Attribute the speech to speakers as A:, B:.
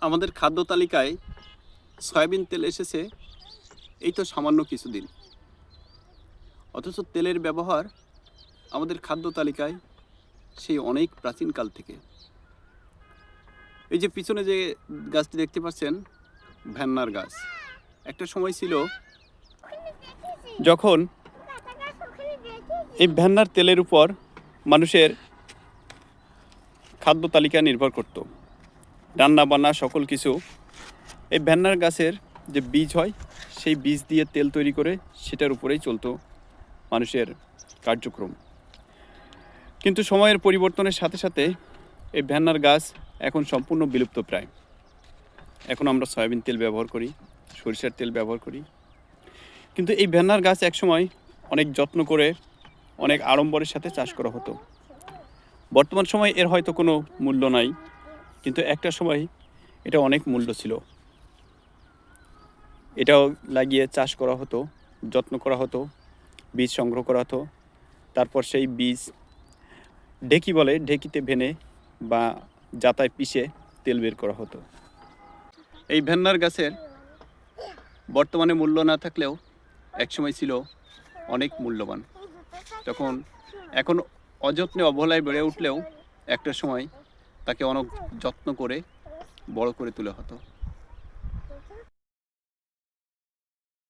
A: আমাদের খাদ্য তালিকায় সয়াবিন তেল এসেছে এই তো সামান্য কিছুদিন, অথচ তেলের ব্যবহার আমাদের খাদ্য তালিকায় সেই অনেক প্রাচীনকাল থেকে। এই যে পিছনে যে গাছটি দেখতে পাচ্ছেন, ভ্যান্নার গাছ, একটা সময় ছিল যখন এই ভ্যান্নার তেলের উপর মানুষের খাদ্য তালিকা নির্ভর করত। রান্না বান্না সকল কিছু এই ভ্যান্নার গাছের যে বীজ হয় সেই বীজ দিয়ে তেল তৈরি করে সেটার উপরেই চলতো মানুষের কার্যক্রম। কিন্তু সময়ের পরিবর্তনের সাথে সাথে এই ভ্যান্নার গাছ এখন সম্পূর্ণ বিলুপ্ত প্রায়। এখন আমরা সয়াবিন তেল ব্যবহার করি, সরিষার তেল ব্যবহার করি। কিন্তু এই ভ্যান্নার গাছ একসময় অনেক যত্ন করে অনেক আড়ম্বরের সাথে চাষ করা হতো। বর্তমান সময় এর হয়তো কোনো মূল্য নাই, কিন্তু একটা সময় এটা অনেক মূল্য ছিল। এটাও লাগিয়ে চাষ করা হতো, যত্ন করা হতো, বীজ সংগ্রহ করা হতো। তারপর সেই বীজ ঢেকি বলে, ঢেকিতে ভেনে বা জাতায় পিষে তেল বের করা হতো। এই ভ্যান্নার গাছের বর্তমানে মূল্য না থাকলেও একসময় ছিল অনেক মূল্যবান। এখন অযত্নে অবহেলায় বেড়ে উঠলেও একটা সময় তাকে অনেক যত্ন করে বড় করে তোলা হতো।